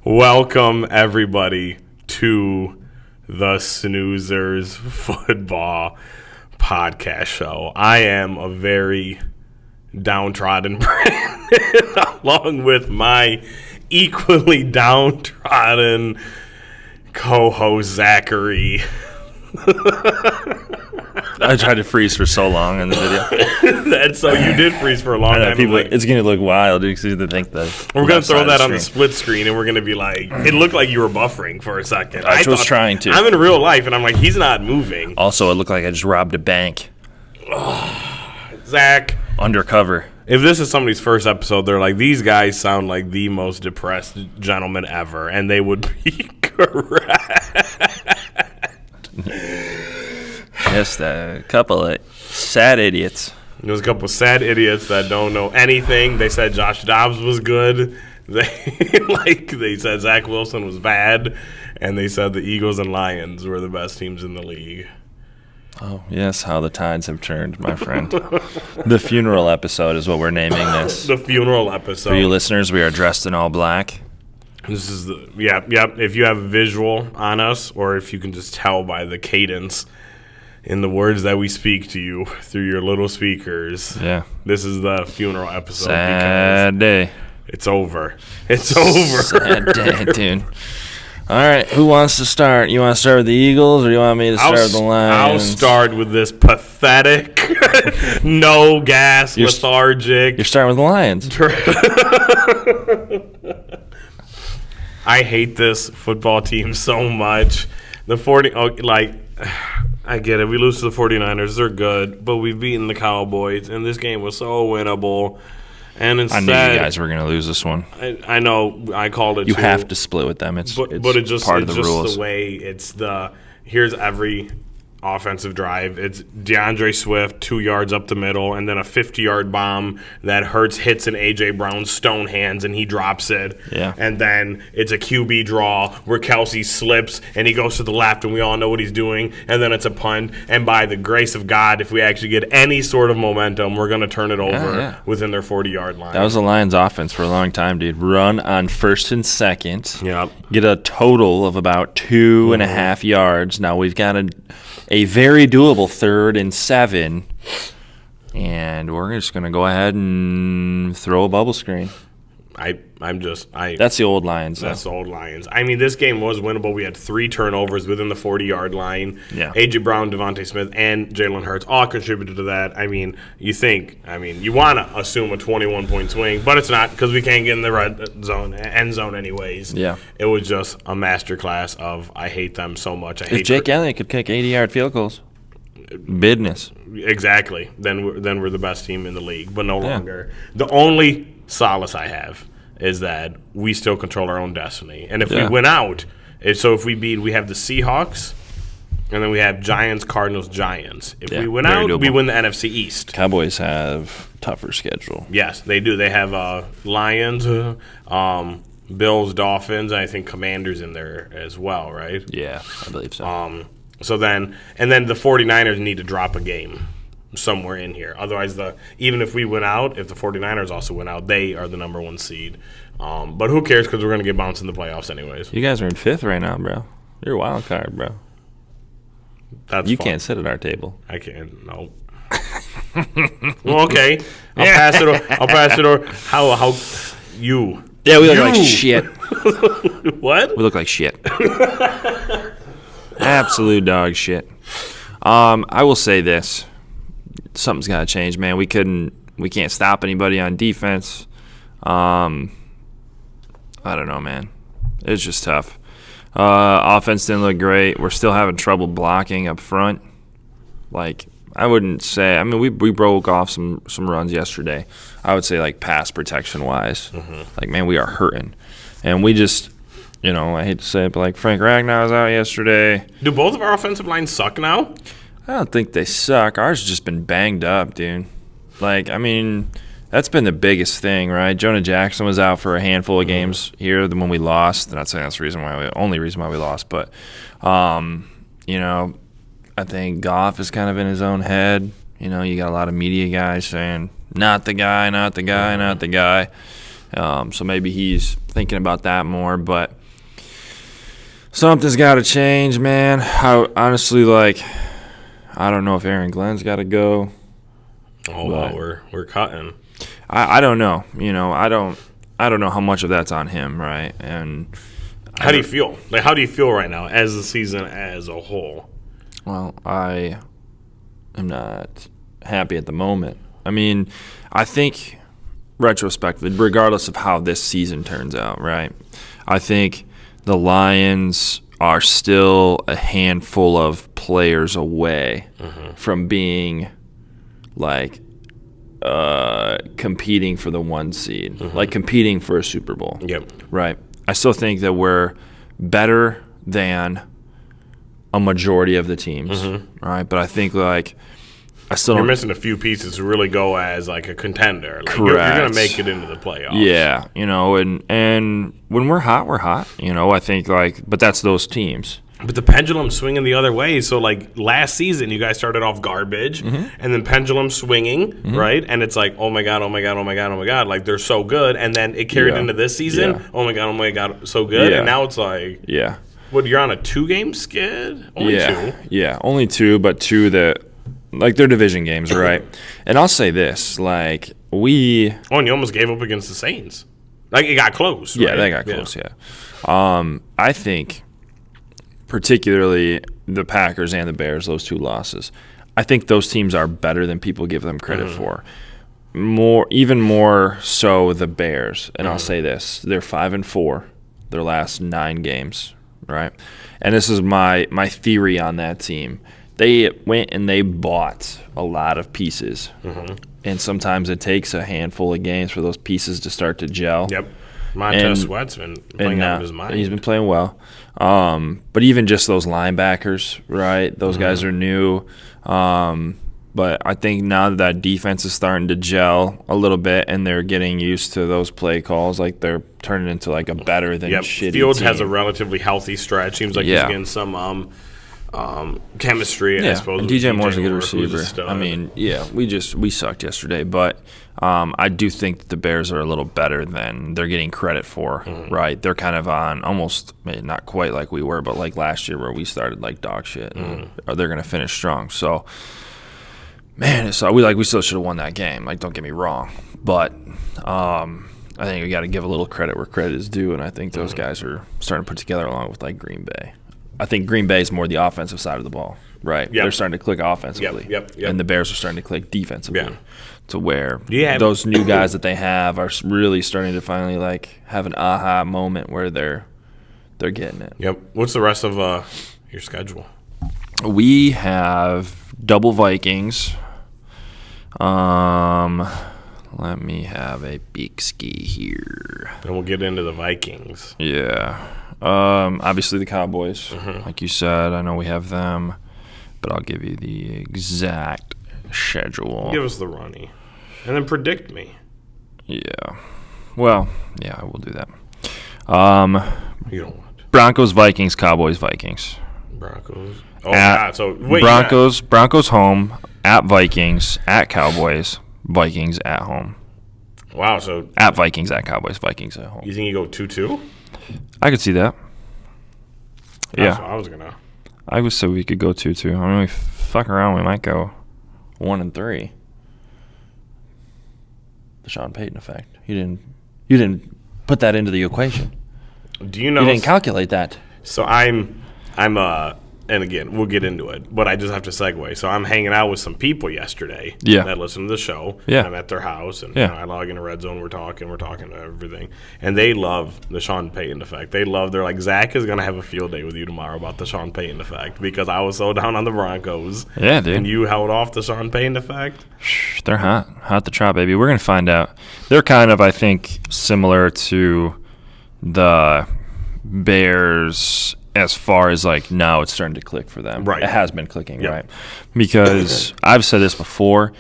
Welcome, everybody, to the Snoozers Football Podcast Show. I am a very downtrodden Brandon, along with my equally downtrodden co-host, Zachary. I tried to freeze for so long in the video. So you did freeze for a long time. It's going to look wild because they think that. We're going to throw that on the split screen, and we're going to be like, it looked like you were buffering for a second. I was trying to. I'm in real life, and I'm like, he's not moving. Also, it looked like I just robbed a bank. Zach. Undercover. If this is somebody's first episode, they're like, these guys sound like the most depressed gentlemen ever, and they would be correct. Just a couple of sad idiots. There's a couple of sad idiots that don't know anything. They said Josh Dobbs was good. They said Zach Wilson was bad, and they said the Eagles and Lions were the best teams in the league. Oh, yes, how the tides have turned, my friend. The funeral episode is what we're naming this. The funeral episode. For you listeners, we are dressed in all black. This is yep. If you have a visual on us, or if you can just tell by the cadence in the words that we speak to you through your little speakers, this is the funeral episode. Sad day. It's over. It's over. Sad day, dude. All right, who wants to start? You want to start with the Eagles, or you want me to start with the Lions? I'll start with this pathetic, no gas, lethargic. You're starting with the Lions. I hate this football team so much. I get it. We lose to the 49ers. They're good, but we've beaten the Cowboys, and this game was so winnable. And instead, I knew you guys were going to lose this one. I know. I called it. You have to split with them. It's part of the rules. The way here's every offensive drive. It's DeAndre Swift 2 yards up the middle, and then a 50-yard bomb that hits in A.J. Brown's stone hands, and he drops it. Yeah. And then it's a QB draw where Kelsey slips, and he goes to the left, and we all know what he's doing. And then it's a punt, and by the grace of God, if we actually get any sort of momentum, we're going to turn it over within their 40-yard line. That was the Lions' offense for a long time, dude. Run on first and second. Yep. Get a total of about 2.5 yards. Now we've got a very doable 3rd and 7, and we're just going to go ahead and throw a bubble screen. That's the old Lions. That's the old Lions. I mean, this game was winnable. We had 3 turnovers within the 40-yard line. Yeah. A.J. Brown, Devontae Smith, and Jalen Hurts all contributed to that. I mean, you want to assume a 21-point swing, but it's not because we can't get in the end zone anyways. Yeah. It was just a masterclass of I hate them so much. If Jake Elliott could kick 80-yard field goals, business. Exactly. Then we're the best team in the league, but no longer. The only solace I have is that we still control our own destiny. And if we win out, if we beat, we have the Seahawks, and then we have Giants, Cardinals, Giants. If we win out, we win the NFC East. Cowboys have tougher schedule. Yes, they do. They have Lions, Bills, Dolphins, and I think Commanders in there as well, right? Yeah, I believe so. Then the 49ers need to drop a game somewhere in here. Otherwise, even if we win out, if the 49ers also win out, they are the number 1 seed. But who cares because we're going to get bounced in the playoffs anyways. You guys are in 5th right now, bro. You're a wild card, bro. You can't sit at our table. I can't. No. Well, okay. I'll pass it over. How you? Yeah, we look like shit. What? We look like shit. Absolute dog shit. I will say this. Something's got to change, man. We can't stop anybody on defense. I don't know, man. It's just tough. Offense didn't look great. We're still having trouble blocking up front. I wouldn't say – I mean, we broke off some runs yesterday. I would say, pass protection-wise. Mm-hmm. Man, we are hurting. And we just – I hate to say it, but, Frank Ragnow was out yesterday. Do both of our offensive lines suck now? I don't think they suck. Ours has just been banged up, dude. That's been the biggest thing, right? Jonah Jackson was out for a handful of games here when we lost. I'm not saying that's the only reason why we lost, but, I think Goff is kind of in his own head. You got a lot of media guys saying, not the guy, not the guy, not the guy. So maybe he's thinking about that more, but something's got to change, man. Honestly, like, I don't know if Aaron Glenn's got to go. Oh, well, we're cutting. I don't know. I don't know how much of that's on him, right? And how do you feel? Like, how do you feel right now as the season as a whole? Well, I am not happy at the moment. I mean, I think retrospectively, regardless of how this season turns out, right? I think the Lions are still a handful of players away from being like competing for the 1 seed, like competing for a Super Bowl. Yep. Right. I still think that we're better than a majority of the teams, right? But I think like I still you're don't. missing a few pieces to really go as like a contender. Like, Correct. You're going to make it into the playoffs. Yeah, and when we're hot, we're hot. I think like, but that's those teams. But the pendulum's swinging the other way. So, like, last season, you guys started off garbage, and then pendulum swinging, right? And it's like, oh, my God, oh, my God, oh, my God, oh, my God. Like, they're so good. And then it carried into this season. Yeah. Oh, my God, so good. Yeah. And now it's like, what, you're on a 2-game skid? Only 2? Yeah, only 2, but 2 that, like, they're division games, right? And I'll say this, like, Oh, and you almost gave up against the Saints. Like, it got close, right? Yeah, they got close, I think particularly the Packers and the Bears, those 2 losses, I think those teams are better than people give them credit for. Even more so the Bears. And I'll say this, they're 5-4 their last 9 games, right? And this is my theory on that team. They went and they bought a lot of pieces. And sometimes it takes a handful of games for those pieces to start to gel. Yep. Montez Sweat's been playing out of his mind. He's been playing well. But even just those linebackers, right? Those guys are new. But I think now that defense is starting to gel a little bit and they're getting used to those play calls, like they're turning into like a better than shitty Fields team. Has a relatively healthy stretch. Seems like he's getting some chemistry, I suppose. And DJ Moore's a good receiver. I mean, we sucked yesterday, but I do think that the Bears are a little better than they're getting credit for, right? They're kind of on almost, maybe not quite like we were, but like last year where we started like dog shit, and they're going to finish strong. So, man, we still should have won that game. Like, don't get me wrong, but I think we got to give a little credit where credit is due, and I think those guys are starting to put together along with like Green Bay. I think Green Bay is more the offensive side of the ball, right? Yep. They're starting to click offensively. Yep. And the Bears are starting to click defensively to where those new guys that they have are really starting to finally like have an aha moment where they're getting it. Yep. What's the rest of your schedule? We have double Vikings. Let me have a big ski here. Then we'll get into the Vikings. Yeah. Obviously the Cowboys, like you said. I know we have them, but I'll give you the exact schedule. Give us the runny, and then predict me. Yeah. Well, yeah, I will do that. You don't want Broncos, Vikings, Cowboys, Vikings. Broncos. Oh, God. So wait, Broncos home, at Vikings, at Cowboys, Vikings at home. Wow. So at Vikings, at Cowboys, Vikings at home. You think you go 2-2? I could see that. That's what I was gonna. I would say we could go 2-2. I mean, we fuck around, we might go 1-3. The Sean Payton effect. You didn't put that into the equation. Do you know? You didn't calculate that. So I'm and again, we'll get into it, but I just have to segue. So I'm hanging out with some people yesterday that listen to the show. Yeah. I'm at their house, and I log into Red Zone. We're talking to everything. And they love the Sean Payton effect. They're like, Zach is going to have a field day with you tomorrow about the Sean Payton effect because I was so down on the Broncos. Yeah, dude. And you held off the Sean Payton effect. They're hot. Hot to trot, baby. We're going to find out. They're kind of, I think, similar to the Bears as far as like now it's starting to click for them. Right. It has been clicking, right? Because I've said this before,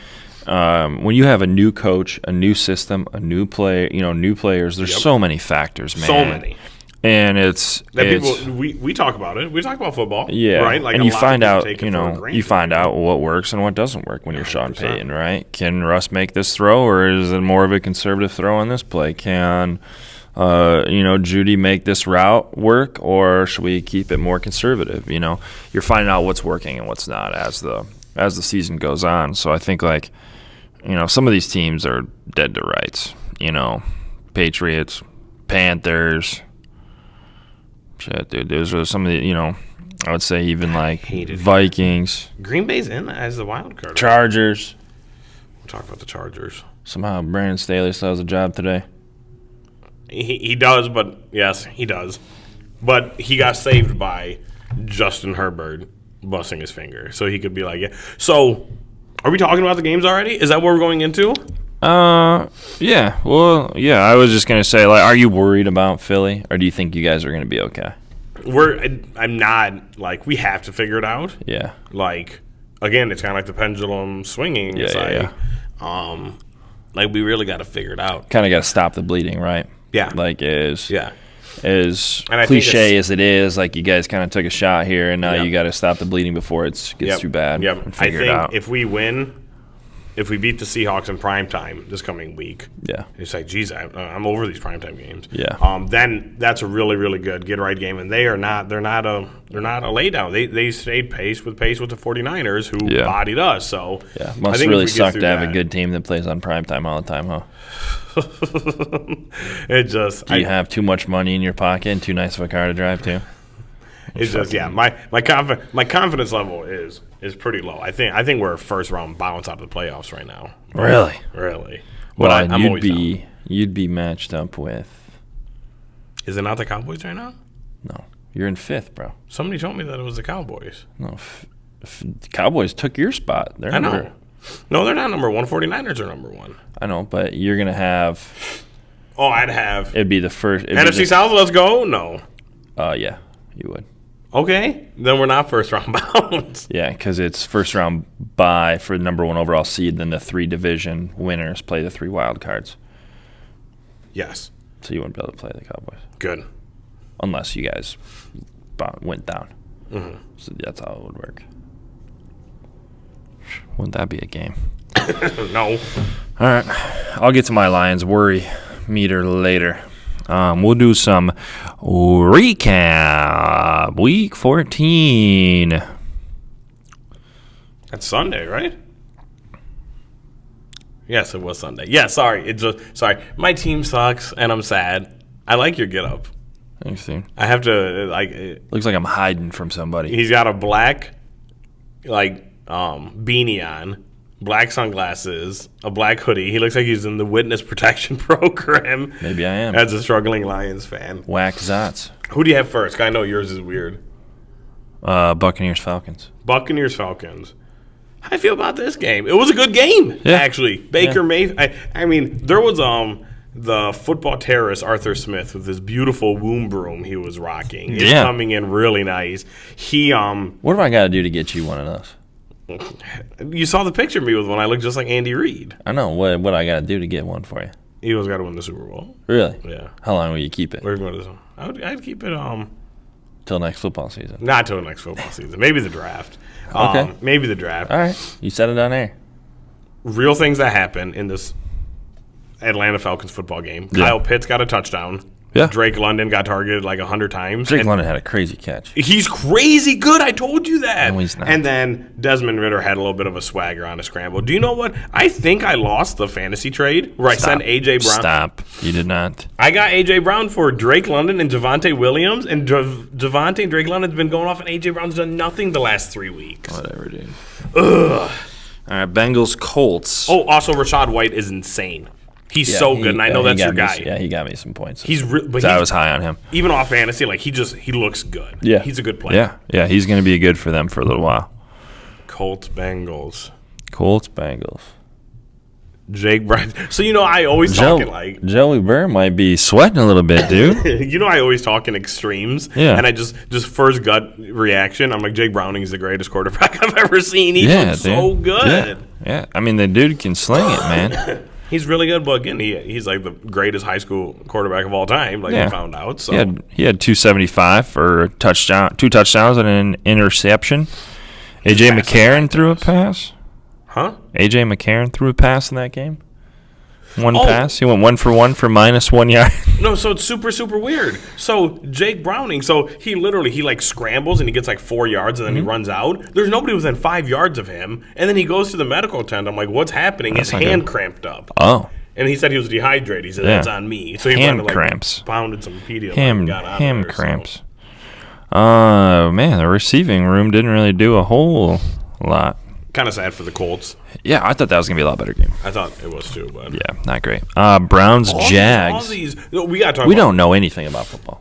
when you have a new coach, a new system, a new play, new players, there's so many factors, man. So many. And it's people we talk about it. We talk about football, right? Like, and you find out, you find out what works and what doesn't work when you're 100%. Sean Payton, right? Can Russ make this throw, or is it more of a conservative throw on this play? Can Judy make this route work, or should we keep it more conservative? You're finding out what's working and what's not as the season goes on. So I think some of these teams are dead to rights. Patriots, Panthers. Shit, dude. Those are some of the, I would say even like Vikings. Green Bay's in as the wild card. Chargers. We'll talk about the Chargers. Somehow Brandon Staley still has a job today. He does, but yes, he does. But he got saved by Justin Herbert busting his finger. So he could be like, yeah. So are we talking about the games already? Is that what we're going into? Yeah. Well, yeah, I was just going to say, are you worried about Philly, or do you think you guys are going to be okay? I'm not, we have to figure it out. Yeah. Again, it's kind of like the pendulum swinging. Yeah, we really got to figure it out. Kind of got to stop the bleeding, right? Yeah. As cliche as it is, you guys kind of took a shot here, and now you got to stop the bleeding before it gets too bad. Yep. And figure it out. If we win, if we beat the Seahawks in primetime this coming week, it's like, geez, I'm over these primetime games. Yeah. Then that's a really, really good get-right game, and they're not a laydown. They stayed pace with the 49ers, who bodied us. So must really suck to have a good team that plays on primetime all the time, huh? Do you have too much money in your pocket and too nice of a car to drive to? It's just my confidence level is pretty low. I think we're a first round bounce out of the playoffs right now. Really. Well, you'd be matched up with. Is it not the Cowboys right now? No, you're in 5th, bro. Somebody told me that it was the Cowboys. No, the Cowboys took your spot. I know. No, they're not number 1. 49ers are number 1. I know, but you're gonna have. Oh, I'd have. It'd be the first. NFC South. Let's go. No. Yeah, you would. Okay, then we're not first round bounds. Yeah, because it's first round bye for the number 1 overall seed. Then the 3 division winners play the 3 wild cards. Yes. So you wouldn't be able to play the Cowboys. Good. Unless you guys went down. Mm-hmm. So that's how it would work. Wouldn't that be a game? No. All right. I'll get to my Lions worry meter later. We'll do some recap. Week 14. That's Sunday, right? Yes, it was Sunday. Yeah, sorry. Sorry. My team sucks, and I'm sad. I like your get-up. Thanks, dude. I have to, looks like I'm hiding from somebody. He's got a black, beanie on, black sunglasses, a black hoodie. He looks like he's in the witness protection program. Maybe I am. As a struggling Lions fan. Whack Zots. Who do you have first? I know yours is weird. Buccaneers Falcons. Buccaneers Falcons. How do you feel about this game? It was a good game, actually. Baker Mayfield. I mean, there was the football terrorist Arthur Smith with his beautiful womb broom he was rocking. It's coming in really nice. What do I got to do to get you one of those? You saw the picture of me with one. I look just like Andy Reid. I know. What I got to do to get one for you? Eagles got to win the Super Bowl. Really? Yeah. How long will you keep it? We're going to. I'd keep it. Till next football season. Not till next football season. Maybe the draft. Okay. Maybe the draft. All right. You said it on air. Real things that happen in this Atlanta Falcons football game. Kyle Pitts got a touchdown. Yeah. Drake London got targeted 100 times. Drake London had a crazy catch. He's crazy good. I told you that. No, he's not. And then Desmond Ridder had a little bit of a swagger on a scramble. Do you know what? I think I lost the fantasy trade where I sent A.J. Brown. Stop. You did not. I got A.J. Brown for Drake London and Javonte Williams. And Javonte and Drake London's been going off, and A.J. Brown's done nothing the last 3 weeks. Whatever, dude. Ugh. All right, Bengals, Colts. Oh, also Rachaad White is insane. He's so good, and I know that's your guy. He got me some points. I was high on him. Even off fantasy, he looks good. Yeah. He's a good player. Yeah, he's going to be good for them for a little while. Colts, Bengals. Jake Brown. So, I always talk in Joey Burr might be sweating a little bit, dude. I always talk in extremes. Yeah. And I just first gut reaction, I'm like, Jake Browning is the greatest quarterback I've ever seen. He looks so good. Yeah. I mean, the dude can sling it, man. He's really good, but again, he's like the greatest high school quarterback of all time. Like we found out. So he had 275 for two touchdowns and an interception. AJ McCarron threw a pass. Huh? AJ McCarron threw a pass in that game. One pass. He went 1 for 1 for -1 yard. No, so it's super, super weird. So Jake Browning, he like scrambles and he gets like 4 yards and then he runs out. There's nobody within 5 yards of him. And then he goes to the medical tent. I'm like, what's happening? His hand cramped up. Oh. And he said he was dehydrated. He said, that's on me. So he hand cramps. Pounded some Pedialyte. Ham cramps. Oh, man, the receiving room didn't really do a whole lot. Kind of sad for the Colts. Yeah, I thought that was going to be a lot better game. I thaught it was too, but yeah, not great. Browns, Jags. We got to talk We don't know anything about football.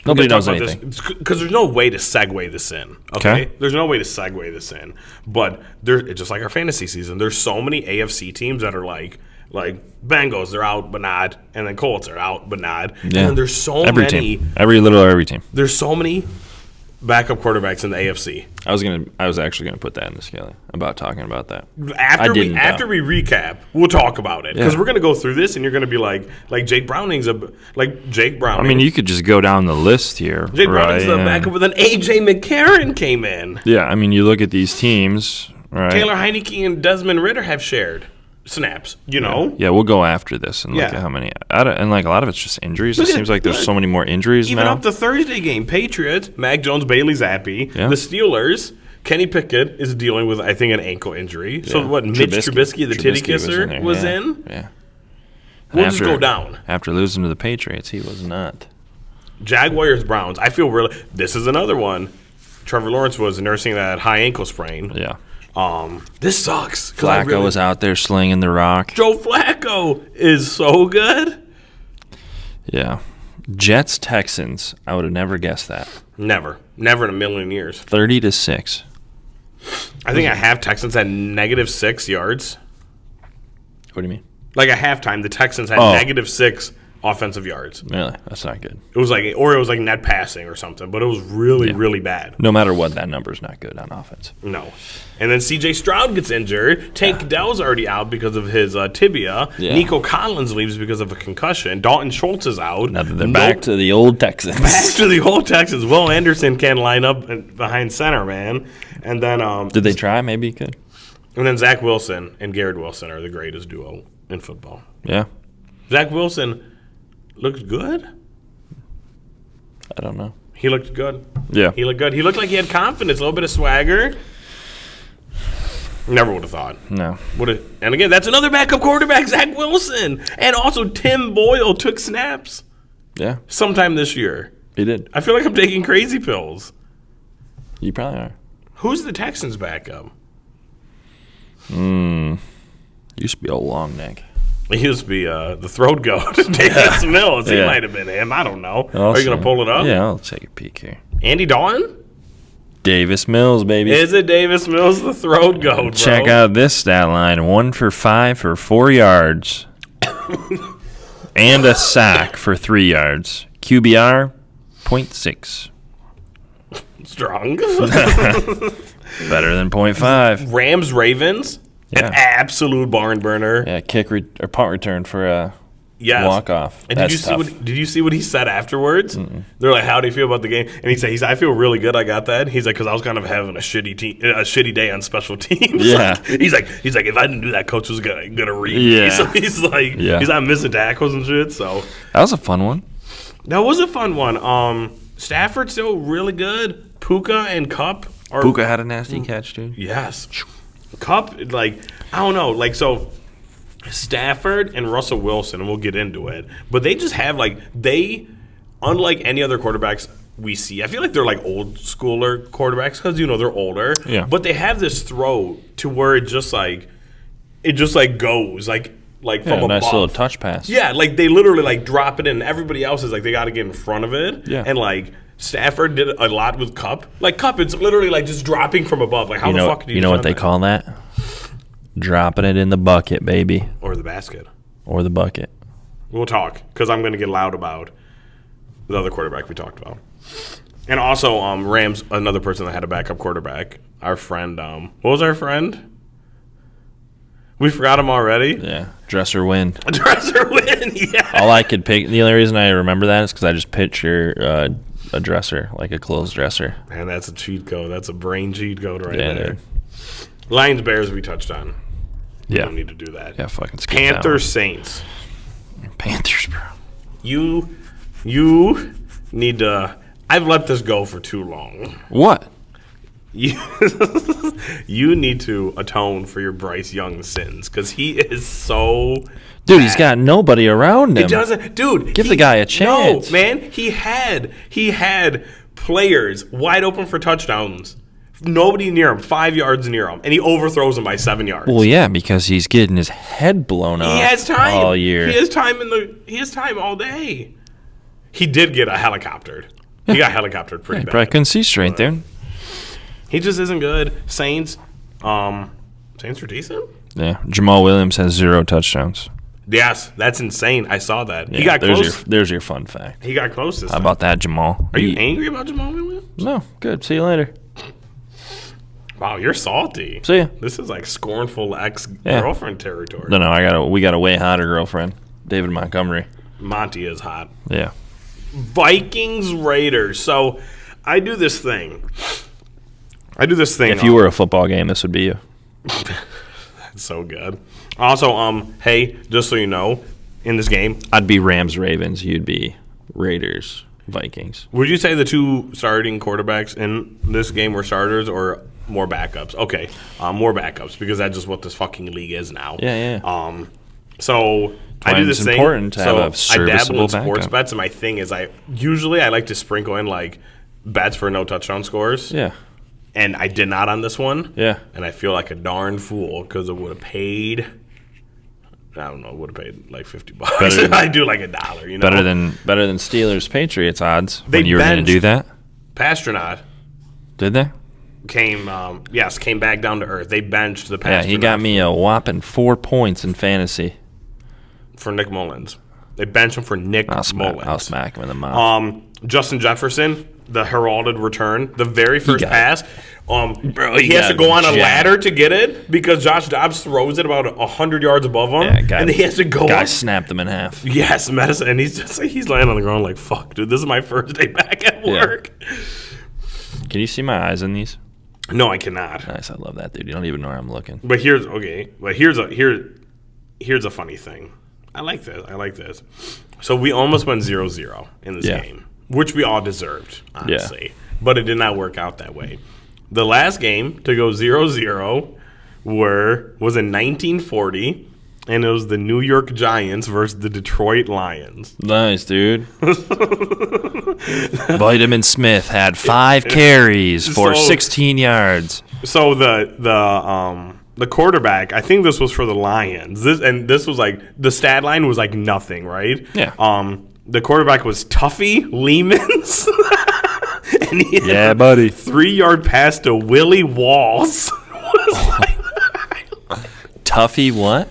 Nobody knows anything. Because there's no way to segue this in. Okay? There's no way to segue this in. But it's just like our fantasy season. There's so many AFC teams that are like Bengals, they're out but not, and then Colts are out but not. Yeah. And then there's so every many. Team. Every team. There's so many backup quarterbacks in the AFC. I was actually gonna put that in the scale about talking about that. After we recap, we'll talk about it because we're gonna go through this, and you're gonna be like Jake Browning's Jake Browning. I mean, you could just go down the list here. Jake Browning's the backup, but then AJ McCarron came in. Yeah, I mean, you look at these teams, right? Taylor Heineke and Desmond Ridder have shared snaps, know? Yeah, we'll go after this and look at how many. And like a lot of it's just injuries. It seems like there's so many more injuries even now. Even up the Thursday game, Patriots, Mac Jones, Bailey Zappi, the Steelers, Kenny Pickett is dealing with, I think, an ankle injury. Yeah. So what, Mitch Trubisky, the titty kisser, was in? Yeah. We'll just go down. After losing to the Patriots, he was not. Jaguars, Browns. I feel really – this is another one. Trevor Lawrence was nursing that high ankle sprain. Yeah. This sucks. Flacco was out there slinging the rock. Joe Flacco is so good. Yeah. Jets, Texans. I would have never guessed that. Never in a million years. 30-6. I think at half Texans had -6 yards. What do you mean? Like at halftime, the Texans had -6 offensive yards. Really? That's not good. It was like net passing or something, but it was really, really bad. No matter what, that number's not good on offense. No. And then C.J. Stroud gets injured. Tank Dell's already out because of his tibia. Yeah. Nico Collins leaves because of a concussion. Dalton Schultz is out. Now that they're back to the old Texans. Back to the old Texans. Will Anderson can't line up behind center, man. And then did they try? Maybe he could. And then Zach Wilson and Garrett Wilson are the greatest duo in football. Yeah. Zach Wilson looked good. I don't know. He looked good. Yeah. He looked good. He looked like he had confidence, a little bit of swagger. Never would have thought. No. And again, that's another backup quarterback, Zach Wilson. And also Tim Boyle took snaps. Yeah. Sometime this year. He did. I feel like I'm taking crazy pills. You probably are. Who's the Texans backup? Used to be old long neck. He used to be the throat goat, Davis Mills. He might have been him. I don't know. Are you going to pull it up? Yeah, I'll take a peek here. Andy Dalton? Davis Mills, baby. Is it Davis Mills, the throat goat, bro? Check out this stat line. 1 for 5 for 4 yards. And a sack for 3 yards. QBR, 0.6. Strong. Better than 0.5. Rams, Ravens. An absolute barn burner. Yeah, punt return for a walk-off. And did you see what he said afterwards? Mm-mm. They're like, "How do you feel about the game?" And he said, "I feel really good. I got that." He's like, "Because I was kind of having a shitty day on special teams." Yeah. he's like, if I didn't do that, coach was gonna read me. Yeah. So he's like, he's not missing tackles and shit. So that was a fun one. That was a fun one. Stafford's still really good. Puka and Kupp. Puka had a nasty catch, dude. Yes. Kupp, I don't know. So Stafford and Russell Wilson, and we'll get into it, but they just have, unlike any other quarterbacks we see, I feel like they're like old schooler quarterbacks because, they're older. Yeah. But they have this throw to where it just goes, from above. Nice little touch pass. Yeah, they literally, drop it in. Everybody else is, they got to get in front of it. Yeah. And, Stafford did a lot with Kupp. Kupp, it's literally just dropping from above. How the fuck do you know what they call that? Dropping it in the bucket, baby. Or the basket. Or the bucket. We'll talk, because I'm going to get loud about the other quarterback we talked about. And also, Rams, another person that had a backup quarterback. Our friend, what was our friend? We forgot him already? Yeah. Dresser win. Dresser win, yeah. All I could pick. The only reason I remember that is because I just picture a dresser, like a closed dresser. Man, that's a cheat code. That's a brain cheat code right there. Dude. Lions, Bears, we touched on. You Yeah. don't need to do that. Yeah, fucking skip Panthers, Saints. Panthers, bro. You need to. I've let this go for too long. What? You need to atone for your Bryce Young sins because he is so. Dude, bad. he's got nobody around him. It doesn't, dude. Give the guy a chance. No, man. He had players wide open for touchdowns. Nobody near him, 5 yards near him, and he overthrows him by 7 yards. Well, yeah, because he's getting his head blown off. He has time all year. He has time all day. He did get a helicoptered. He got helicoptered pretty bad. Probably couldn't see straight there. He just isn't good. Saints are decent. Yeah, Jamal Williams has 0 touchdowns. Yes, that's insane. I saw that. Yeah, He got close. There's your fun fact. He got close this How time. about that, Jamal? Are you angry about Jamal Williams? No, good. See you later. Wow, you're salty. See ya. This is like scornful ex-girlfriend territory. No, we got a way hotter girlfriend, David Montgomery. Monty is hot. Yeah. Vikings, Raiders. So I do this thing. If you were a football game, this would be you. That's so good. Also, hey, just so you know, in this game, I'd be Rams, Ravens. You'd be Raiders, Vikings. would you say the two starting quarterbacks in this game were starters or more backups? Okay, more backups because that's just what this fucking league is now. Yeah. So I do this it's thing. important to have a I dabble serviceable in sports backup. bets, and my thing is I like to sprinkle in like bets for no touchdown scores. Yeah. And I did not on this one. Yeah. And I feel like a darn fool because it would have paid. I don't know. Would have paid like $50. I do like $1. You know. Better than Steelers Patriots odds They when you were going to benched do that. Pastronaut Did they? came back down to earth. They benched the Pastronaut. Yeah, he got me a whopping 4 points in fantasy. for Nick Mullins. They benched him for Nick Mullins. I'll smack him in the mouth. Justin Jefferson, the heralded return, the very first pass. Bro, he has to go on a ladder to get it because Josh Dobbs throws it about 100 yards above him, and he has to go. Guy snapped them in half. Yes, medicine, and he's laying on the ground like, "Fuck, dude, this is my first day back at work." Can you see my eyes in these? No, I cannot. Nice, I love that, dude. You don't even know where I'm looking. But here's a funny thing. I like this. So we almost went 0-0 in this game, which we all deserved, honestly. Yeah. But it did not work out that way. The last game to go 0-0 was in 1940, and it was the New York Giants versus the Detroit Lions. Nice, dude. Vitamin Smith had 5 carries for 16 yards. So the quarterback, I think this was for the Lions. This was like the stat line was like nothing, right? Yeah. The quarterback was Tuffy Lehmans. And he had buddy. 3-yard pass to Willie Walls. Tuffy what?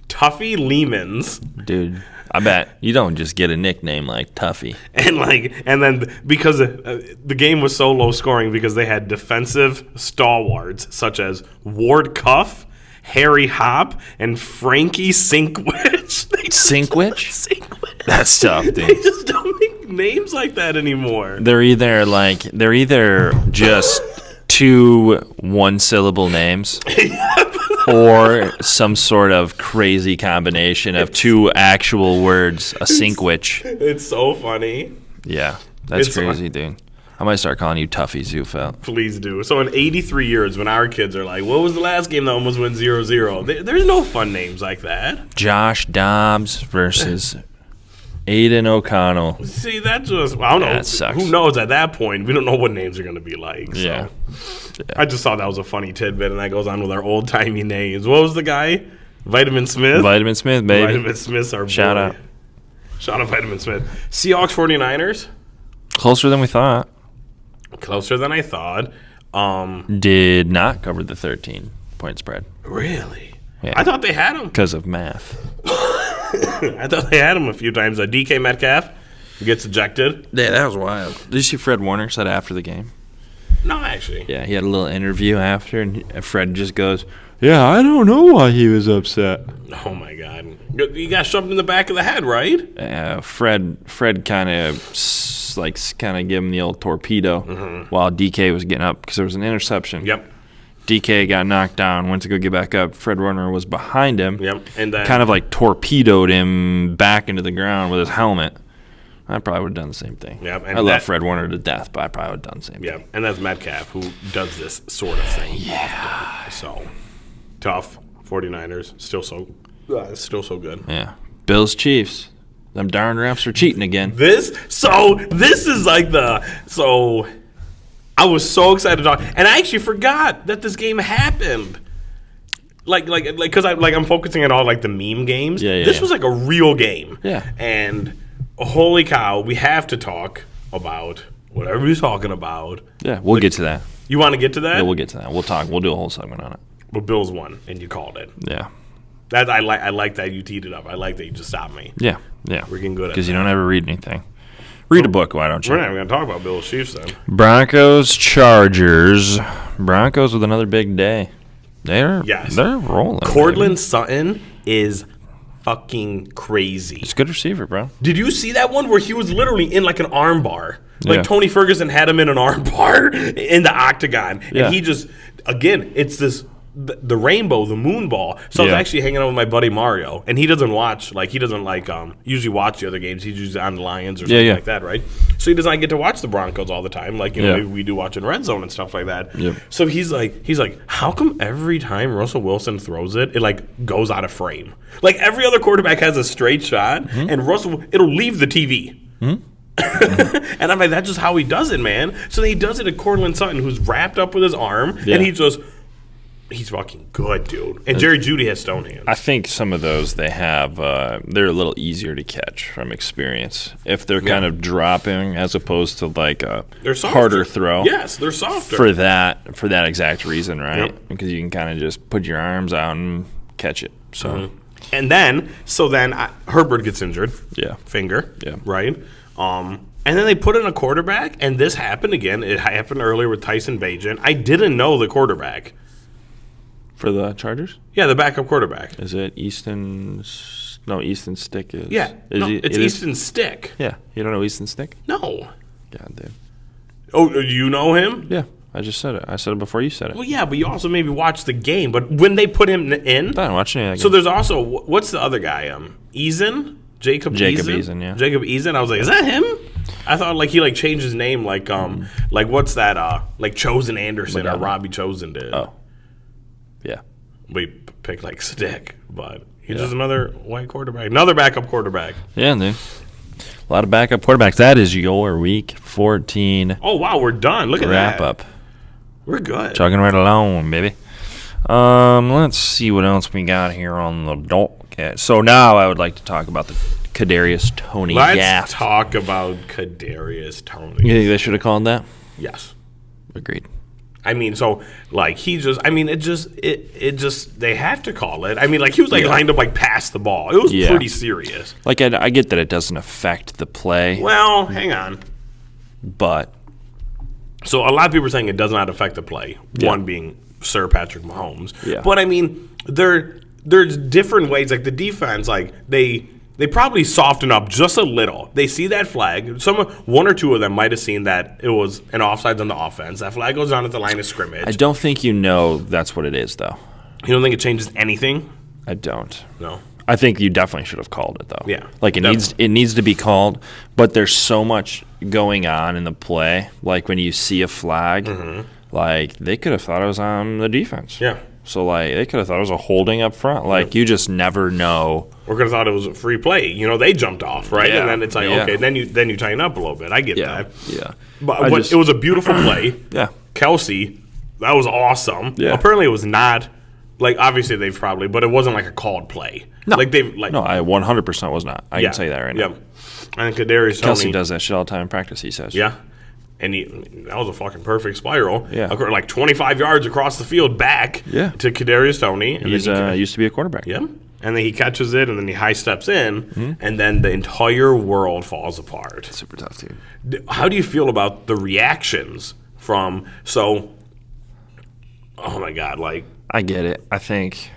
Tuffy Lehmans. Dude, I bet you don't just get a nickname like Tuffy. And then because the game was so low scoring because they had defensive stalwarts such as Ward Cuff, Harry Hop, and Frankie Sinkwich. Sinkwich? That's tough, dude. They just don't make names like that anymore. They're either just 2 one-syllable names or some sort of crazy combination of 2 actual words, a Sinkwich. It's so funny. Yeah, that's crazy, dude. I might start calling you Tuffy Zufel. Please do. So in 83 years, when our kids are like, what was the last game that almost went 0-0? There's no fun names like that. Josh Dobbs versus Aiden O'Connell. See, that just, I don't know. That sucks. Who knows at that point? We don't know what names are going to be like. So. Yeah. I just thought that was a funny tidbit, and that goes on with our old-timey names. What was the guy? Vitamin Smith? Vitamin Smith, baby. Vitamin Smith's our boy. Shout out. Shout out Vitamin Smith. Seahawks 49ers? Closer than we thought. Closer than I thought. Did not cover the 13-point spread. Really? Yeah. I thought they had him. Because of math. I thought they had him a few times. DK Metcalf gets ejected. Yeah, that was wild. Did you see Fred Warner said after the game? No, actually. Yeah, he had a little interview after, and Fred just goes, Yeah, I don't know why he was upset. Oh, my God. You got shoved in the back of the head, right? Fred kind of gave him the old torpedo while DK was getting up because there was an interception. Yep. DK got knocked down, went to go get back up. Fred Warner was behind him. Yep. And then kind of like torpedoed him back into the ground with his helmet. I probably would have done the same thing. Yep. And I love Fred Warner to death, but I probably would have done the same thing. Yeah, and that's Metcalf, who does this sort of thing often. So, tough. 49ers, still so good. Yeah. Bills, Chiefs. Them darn refs are cheating again. This is like I was so excited to talk, and I actually forgot that this game happened. Because I'm focusing on all like the meme games. This was like a real game. Yeah. And holy cow, we have to talk about what everybody's talking about. Yeah, we'll get to that. You want to get to that? Yeah, we'll get to that. We'll talk. We'll do a whole segment on it. But Bills won, and you called it. Yeah. That I like that you teed it up. I like that you just stopped me. Yeah. We're getting good at it. Because you don't ever read anything. Read a book, why don't you? We're not even going to talk about Bills Chiefs then. Broncos, Chargers. Broncos with another big day. They're rolling. Cortland Sutton is fucking crazy. He's a good receiver, bro. Did you see that one where he was literally in like an arm bar? Like Yeah. Tony Ferguson had him in an arm bar in the octagon. And he just, again, it's the rainbow, the moon ball. So I was actually hanging out with my buddy Mario, and he doesn't usually watch the other games. He's usually on the Lions or something like that, right? So he does not get to watch the Broncos all the time, like we do watch in Red Zone and stuff like that. Yep. So he's like, how come every time Russell Wilson throws it, it like goes out of frame? Like every other quarterback has a straight shot, and Russell, it'll leave the TV. And I'm like, that's just how he does it, man. So then he does it to Cortland Sutton, who's wrapped up with his arm, and he's fucking good, dude. And Jerry Jeudy has stone hands. I think some of those they have, they're a little easier to catch from experience. If they're kind of dropping as opposed to like a harder throw. Yes, they're softer. For that exact reason, right? Yep. Because you can kind of just put your arms out and catch it. So, And then Herbert gets injured. Yeah. Finger. Yeah. Right? And then they put in a quarterback, and this happened again. It happened earlier with Tyson Bagent. I didn't know the quarterback. For the Chargers? Yeah, the backup quarterback. Is it Easton? No, Easton Stick is. Yeah, it's Easton Stick. Yeah, you don't know Easton Stick? No. God, dude. Oh, you know him? Yeah, I just said it. I said it before you said it. Well, yeah, but you also maybe watched the game. But when they put him in, I didn't watch any of that so game. there's also what's the other guy? Eason? Jacob Eason, yeah. Jacob Eason. I was like, is that him? I thought like he like changed his name like what's that like Chosen Anderson or Robbie Chosen did. Oh. Yeah. We picked like Stick, but he's just another white quarterback. Another backup quarterback. Yeah, dude. A lot of backup quarterbacks. That is your week 14 Oh, wow, we're done. Look at that. wrap up. We're good. Chugging right along, baby. Let's see what else we got here on the docket. So now I would like to talk about the Kadarius Toney Let's gap. talk about Kadarius Toney. You think they should have called that? Yes. Agreed. I mean, so like he just, I mean, it just they have to call it. I mean, like he was like lined up like past the ball. It was pretty serious. Like I get that it doesn't affect the play, Well, hang on. but So a lot of people are saying it does not affect the play. Yeah. One being Sir Patrick Mahomes. Yeah. But I mean, there's different ways. Like the defense, like they probably soften up just a little. They see that flag. One or two of them might have seen that it was an offsides on the offense. That flag goes down at the line of scrimmage. I don't think that's what it is, though. You don't think it changes anything? I don't. No. I think you definitely should have called it, though. Yeah, like it needs to be called, but there's so much going on in the play. Like when you see a flag, like they could have thought it was on the defense. Yeah. So like they could have thought it was a holding up front. Like you just never know. Or could have thought it was a free play. You know, they jumped off, right? Yeah. And then it's like, okay, then you tighten up a little bit. I get that. Yeah. But it was a beautiful play. Yeah. Kelsey, that was awesome. Yeah. Apparently it was not, like, obviously they've probably, but it wasn't like a called play. No. Like they've, like. No, I 100% was not. I can tell you that right now. Yeah. And Kadarius Kelsey Toney does that shit all the time in practice, he says. Yeah. And that was a fucking perfect spiral. Yeah. Like 25 yards across the field back to Kadarius Toney. And He's used to be a quarterback. Yeah. And then he catches it, and then he high steps in, and then the entire world falls apart. Super tough, dude. How do you feel about the reactions from, oh my God, like. I get it. I think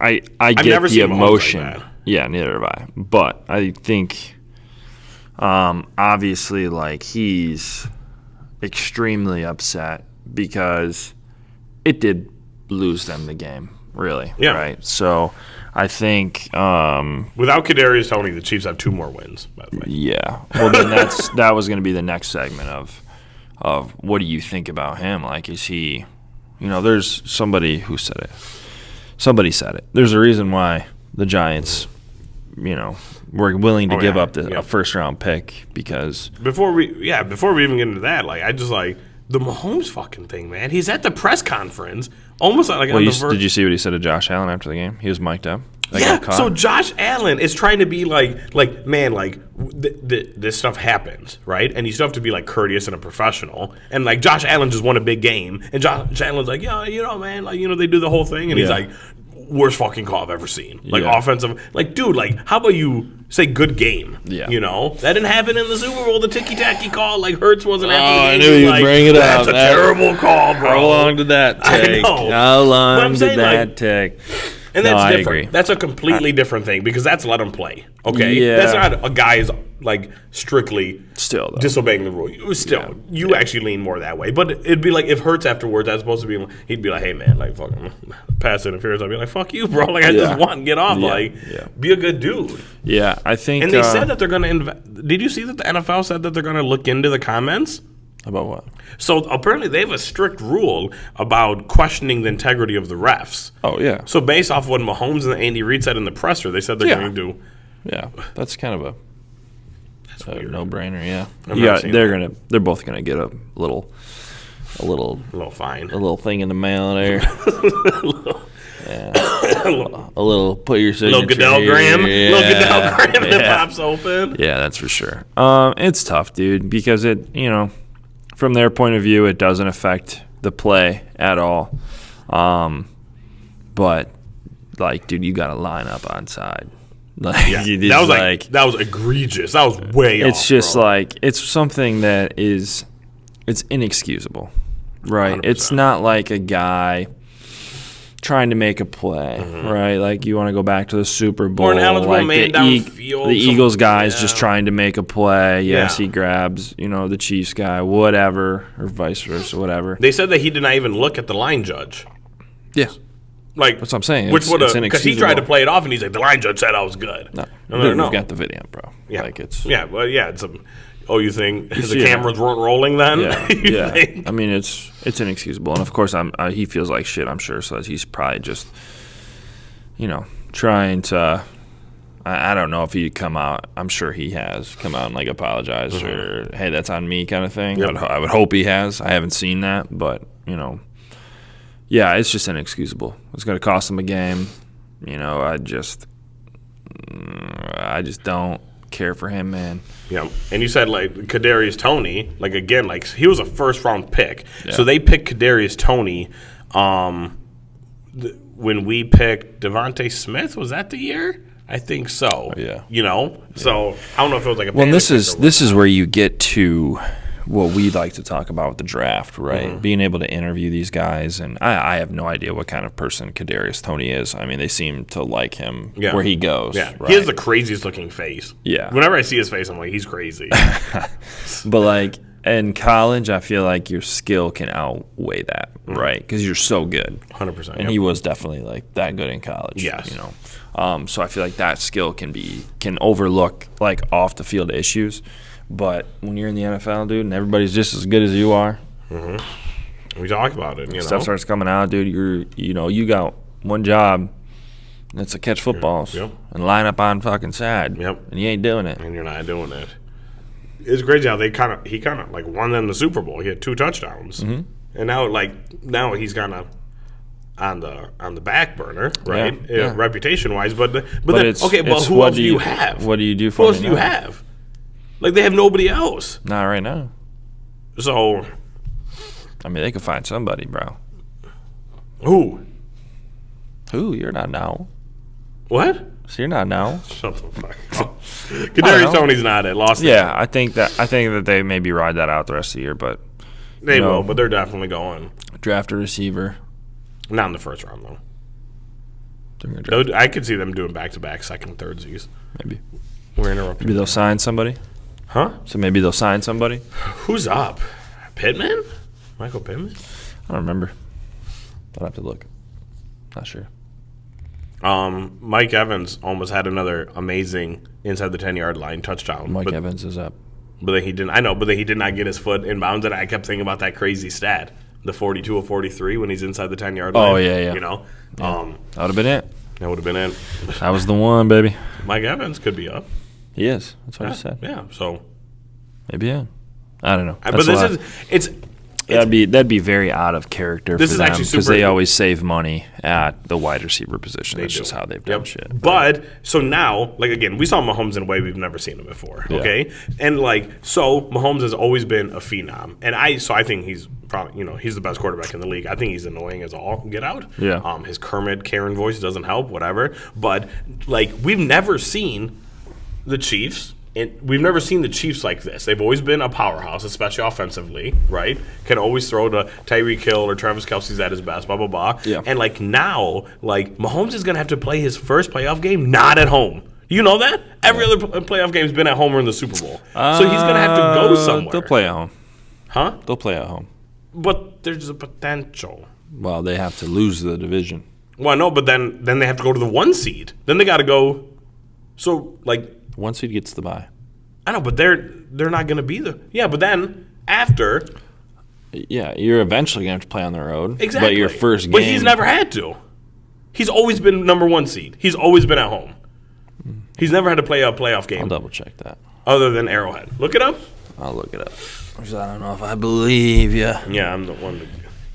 I get never the seen Mahomes emotion. like that. Yeah, neither have I. But I think obviously like he's extremely upset because it did lose them the game, really. Yeah. Right. So I think without Kadarius Toney, the Chiefs have 2 more wins, by the way. yeah. Well, then that was going to be the next segment of what do you think about him? Like, is he, there's somebody who said it. Somebody said it. There's a reason why the Giants, were willing to give up a first-round pick because before we even get into that, like I just like the Mahomes fucking thing, man. He's at the press conference, almost like on the verge. Did you see what he said to Josh Allen after the game? He was mic'd up. So Josh Allen is trying to be like man, like this stuff happens, right? And you still have to be like courteous and a professional. And like Josh Allen just won a big game, and Josh Allen's like, yeah, man, like they do the whole thing, and he's like, worst fucking call I've ever seen. Like offensive, like dude, like how about you say good game? Yeah, that didn't happen in the Super Bowl. The ticky tacky call, like Hurts wasn't after the game. I knew you'd bring it up. That's a terrible call, bro. How long did that take? I know. How long did that take? And that's different. I agree. That's a completely different thing because that's let him play. Okay, Yeah. That's not a guy's like strictly Still though. disobeying the rule. You actually lean more that way. But it'd be like if Hurts afterwards, that's supposed to be. He'd be like, "Hey man, like fucking pass interference." I'd be like, "Fuck you, bro! Like I just want to get off. Be a good dude." Yeah, I think. And they said that they're going to. Did you see that the NFL said that they're going to look into the comments? About what? So apparently they have a strict rule about questioning the integrity of the refs. Oh yeah. So based off what Mahomes and Andy Reid said in the presser, they said they're going to do. Yeah, that's kind of a no-brainer. Yeah, they're both gonna get a little fine, a little thing in the mail there. A little put your signature. Little Goodell-gram. Little Goodell-gram and it pops open. Yeah, that's for sure. It's tough, dude, because it from their point of view, it doesn't affect the play at all. But like, dude, you got to line up on side. Like, that was egregious. That was way off. It's just like it's something that it's inexcusable, right? 100%. It's not like a guy trying to make a play, right? Like you want to go back to the Super Bowl, or an eligible like man downfield. The Eagles guy's just trying to make a play. Yes, he grabs the Chiefs guy, whatever, or vice versa, whatever. They said that he did not even look at the line judge. Yeah. Like, that's what I'm saying. Which would have, because he tried to play it off, and he's like, the line judge said I was good. No, we've got the video, bro. Yeah, like it's you think the cameras weren't rolling then? Yeah, I mean, it's inexcusable, and of course, he feels like shit. I'm sure, so he's probably just, trying to. I don't know if he'd come out. I'm sure he has come out and like apologized or hey, that's on me kind of thing. Yep. I would hope he has. I haven't seen that, but yeah, it's just inexcusable. It's going to cost him a game. I just don't care for him, man. Yeah, and you said like Kadarius Toney, like again, like he was a first-round pick, so they picked Kadarius Toney. When we picked Devontae Smith, was that the year? I think so. Yeah. So I don't know if it was like a. Well, this is where you get to what we like to talk about with the draft, right? Being able to interview these guys, and I have no idea what kind of person Kadarius Toney is. I mean, they seem to like him where he goes. Yeah, right? He has the craziest looking face. Yeah. Whenever I see his face, I'm like, he's crazy. But like in college, I feel like your skill can outweigh that, right? Because you're so good. 100%. And he was definitely like that good in college. Yes. So I feel like that skill can overlook like off the field issues. But when you're in the NFL, dude, and everybody's just as good as you are, we talk about it. Stuff starts coming out, dude. You got one job, and it's to catch footballs and line up on fucking side. Yep. And you ain't doing it. And you're not doing it. It's crazy how he kind of like won them the Super Bowl. He had 2 touchdowns, and now he's kind of on the back burner, right? Yeah. Reputation wise, but then who else do you have? What do you do for? Who else do you have? Like, they have nobody else. Not right now. So, I mean, they could find somebody, bro. Who? You're not now. What? So you're not now. Shut the fuck up. Kadarius Toney's not it. Lost. Yeah, I think that they maybe ride that out the rest of the year, but they will. But they're definitely going. Draft a receiver. Not in the first round, though. I could see them doing back-to-back second, thirdsies. Maybe. We're interrupting. Maybe they'll sign somebody. Huh? So maybe they'll sign somebody. Who's up? Pittman? Michael Pittman? I don't remember. I'll have to look. Not sure. Mike Evans almost had another amazing inside the 10-yard line touchdown. Mike Evans is up. But then he didn't. I know, but then he did not get his foot in bounds. And I kept thinking about that crazy stat, the 42 of 43 when he's inside the 10-yard line. Oh yeah. You know, that would have been it. That would have been it. That was the one, baby. Mike Evans could be up. He is. That's what I said. Yeah. So maybe I don't know. But this is that'd be very out of character this for is them actually because super. they always save money at the wide receiver position. That's do. just how they've done shit. But so now, like again, we saw Mahomes in a way we've never seen him before. Okay, and like so, Mahomes has always been a phenom, and I think he's probably he's the best quarterback in the league. I think he's annoying as all get out. Yeah. His Kermit Karen voice doesn't help, whatever. But like we've never seen the Chiefs. We've never seen the Chiefs like this. They've always been a powerhouse, especially offensively, right? Can always throw to Tyreek Hill or Travis Kelce's at his best, blah, blah, blah. Yeah. And, like, now, like, Mahomes is going to have to play his first playoff game not at home. You know that? Every other playoff game's been at home or in the Super Bowl. So he's going to have to go somewhere. They'll play at home. Huh? They'll play at home. But there's a potential. Well, they have to lose the division. Well, no, but then they have to go to the 1 seed. Then they got to go. So, like. 1 seed gets the bye. I know, but they're not going to be the. Yeah, but then after. Yeah, you're eventually going to have to play on the road. Exactly. But your first game. But he's never had to. He's always been number 1 seed. He's always been at home. He's never had to play a playoff game. I'll double check that. Other than Arrowhead. Look it up. I'll look it up. I don't know if I believe you. Yeah, I'm the one. You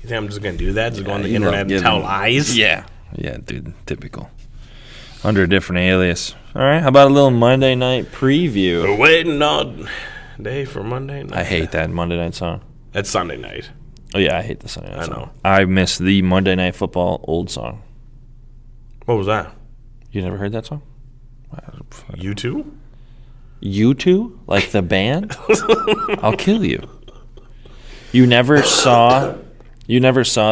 think I'm just going to do that? Just go on the internet and tell lies? Yeah. Yeah, dude. Typical. Under a different alias. All right, how about a little Monday night preview? We're waiting all day for Monday night. I hate that Monday night song. That's Sunday night. Oh, yeah, I hate the Sunday night song. I know. I miss the Monday Night Football old song. What was that? You never heard that song? U2? U2? Like the band? I'll kill you. You never saw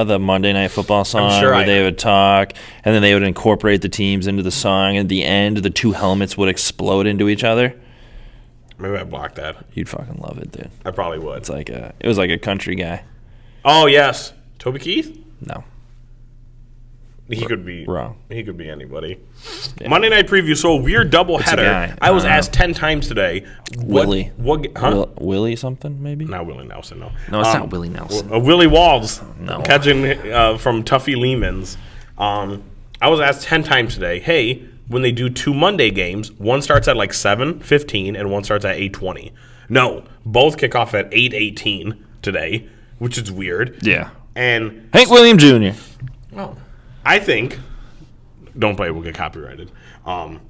the Monday Night Football song where they would talk, and then they would incorporate the teams into the song, and at the end, the two helmets would explode into each other? Maybe I blocked that. You'd fucking love it, dude. I probably would. It was like a country guy. Oh, yes. Toby Keith? No. He could be wrong. He could be anybody. Yeah. Monday night preview. So a weird doubleheader. I was asked 10 times today. Willie. Huh? Willie something maybe? Not Willie Nelson. No. No, it's not Willie Nelson. Willie Walls. No. Catching from Tuffy Lehman's. I was asked 10 times today. Hey, when they do 2 Monday games, one starts at like 7:15 and one starts at 8:20. No, both kick off at 8:18 today, which is weird. Yeah. And Hank William Jr. Well, I think. Don't play it, we'll get copyrighted. Man,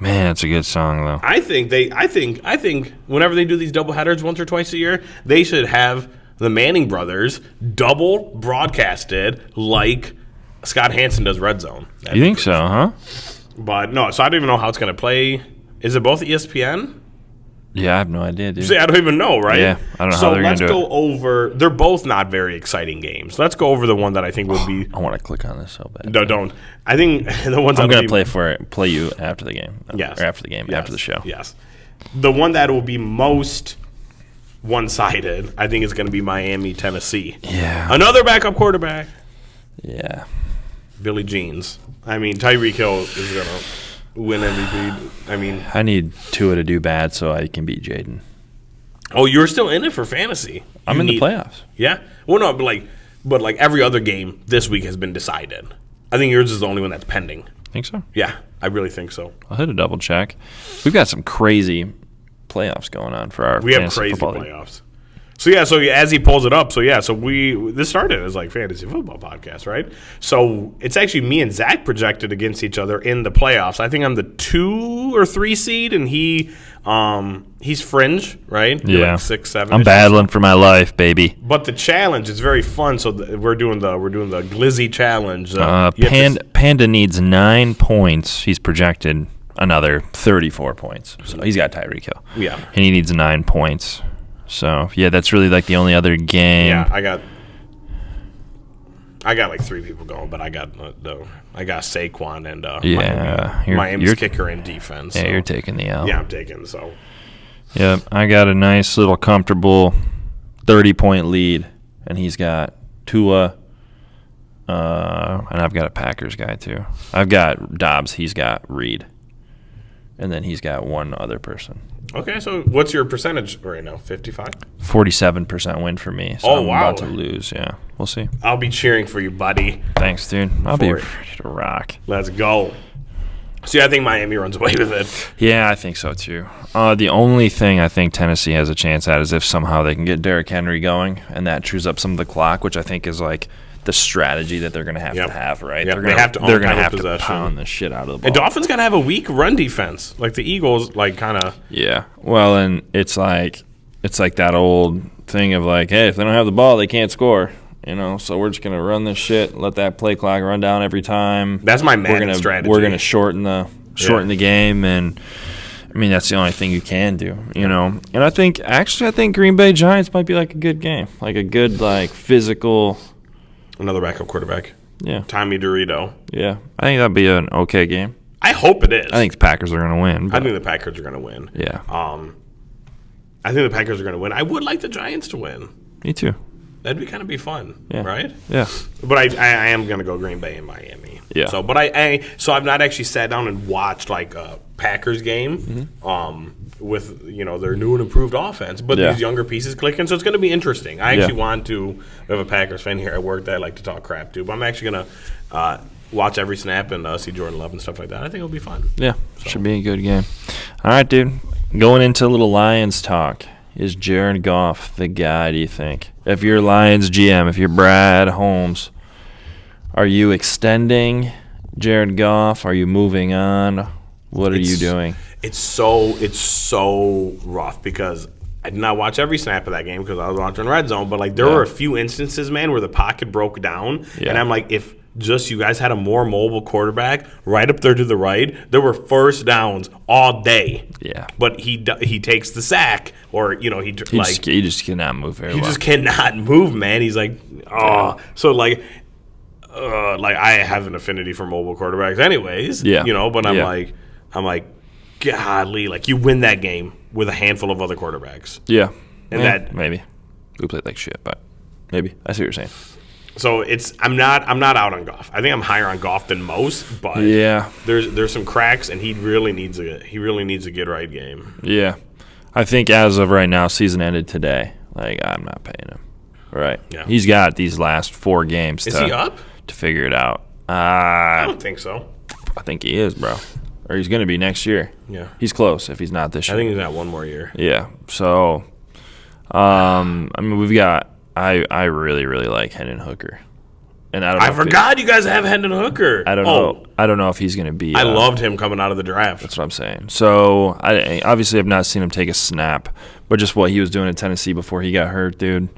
it's a good song though. I think whenever they do these doubleheaders once or twice a year, they should have the Manning brothers double broadcasted like Scott Hansen does Red Zone. You think so, huh? But no, so I don't even know how it's going to play. Is it both ESPN? Yeah, I have no idea, dude. See, I don't even know, right? Yeah, I don't know how they're going to do it. So let's go over. They're both not very exciting games. Let's go over the one that I think would be. I want to click on this so bad. No, don't. I think the ones I'm going to play you after the game. Yes. Or after the game, yes. after the show. Yes. The one that will be most one-sided, I think, is going to be Miami, Tennessee. Yeah. Another backup quarterback. Yeah. Billy Jeans. I mean, Tyreek Hill is going to win MVP. I mean, I need Tua to do bad so I can beat Jaden. Oh, you're still in it for fantasy. I'm in the playoffs. Yeah. Well, no, but like every other game this week has been decided. I think yours is the only one that's pending. Think so? Yeah, I really think so. I'll hit a double check. We've got some crazy playoffs going on for our. We have crazy playoffs. So yeah, so as he pulls it up, so this started as like fantasy football podcast, right? So it's actually me and Zach projected against each other in the playoffs. I think I'm the 2 or 3 seed, and he's fringe, right? Yeah, like 6, 7. I'm battling for my life, baby. But the challenge is very fun. So we're doing the Glizzy challenge. Panda needs 9 points. He's projected another 34 points. So he's got Tyreek Hill. Yeah, and he needs 9 points. So, yeah, that's really like the only other game. Yeah, I got I got like 3 people going, but I got Saquon and Yeah, Miami's kicker and defense. Yeah, so. you're taking the L. Yeah, I'm taking so. Yep, I got a nice little comfortable 30-point lead, and he's got Tua, and I've got a Packers guy too. I've got Dobbs, he's got Reed, and then he's got one other person. Okay, so what's your percentage right now? 55? 47% win for me. So I'm about to lose. Yeah, we'll see. I'll be cheering for you, buddy. Thanks, dude. I'll be ready to rock. Let's go. See, I think Miami runs away with it. Yeah, I think so too. The only thing I think Tennessee has a chance at is if somehow they can get Derrick Henry going, and that chews up some of the clock, which I think is like the strategy that they're going to have, right? Yep. They're going to have to pound the shit out of the ball. And Dolphins got to have a weak run defense. Like the Eagles, like kind of. Yeah. Well, and it's like that old thing of like, hey, if they don't have the ball, they can't score. You know, so we're just going to run this shit, let that play clock run down every time. That's my Madden strategy. We're going to shorten the game, and I mean that's the only thing you can do, you know. And I think Green Bay Giants might be like a good game, like a good like physical. Another backup quarterback. Yeah. Tommy DeRito. Yeah, I think that'd be an okay game. I hope it is. I think the Packers are going to win. I think the Packers are going to win. Yeah. I think the Packers are going to win. I would like the Giants to win. Me too. That'd be kind of be fun, right? Yeah. But I am going to go Green Bay and Miami. Yeah. So, but I've not actually sat down and watched like a Packers game, with their new and improved offense, but these younger pieces clicking. So it's going to be interesting. I actually want to have a Packers fan here at work that I like to talk crap to, but I'm actually going to watch every snap and see Jordan Love and stuff like that. I think it'll be fun. Yeah. So. Should be a good game. All right, dude. Going into a little Lions talk. Is Jared Goff the guy, do you think? If you're Lions GM, if you're Brad Holmes, are you extending Jared Goff? Are you moving on? What are you doing? It's so rough because I did not watch every snap of that game because I was watching Red Zone, but like there were a few instances, man, where the pocket broke down, and I'm like, if just you guys had a more mobile quarterback right up there to the right, there were first downs all day. Yeah. But he takes the sack, or he just cannot move very well. He just cannot move, man. He's like, so like I have an affinity for mobile quarterbacks, anyways. Yeah. But I'm like, godly, like you win that game with a handful of other quarterbacks. Yeah. And that maybe we played like shit, but maybe I see what you're saying. So I'm not out on Goff. I think I'm higher on Goff than most, but there's some cracks, and he really needs a get right game. Yeah, I think as of right now, season ended today. Like I'm not paying him. Right. Yeah. He's got these last 4 games. Is he up to figure it out? I don't think so. I think he is, bro. Or he's going to be next year. Yeah. He's close if he's not this year. I think he's got 1 more year. Yeah. So, I mean, we've got. I really, really like Hendon Hooker, and I forgot you guys have Hendon Hooker. I don't know. I don't know if he's going to be. I loved him coming out of the draft. That's what I'm saying. So I obviously have not seen him take a snap, but just what he was doing in Tennessee before he got hurt, dude.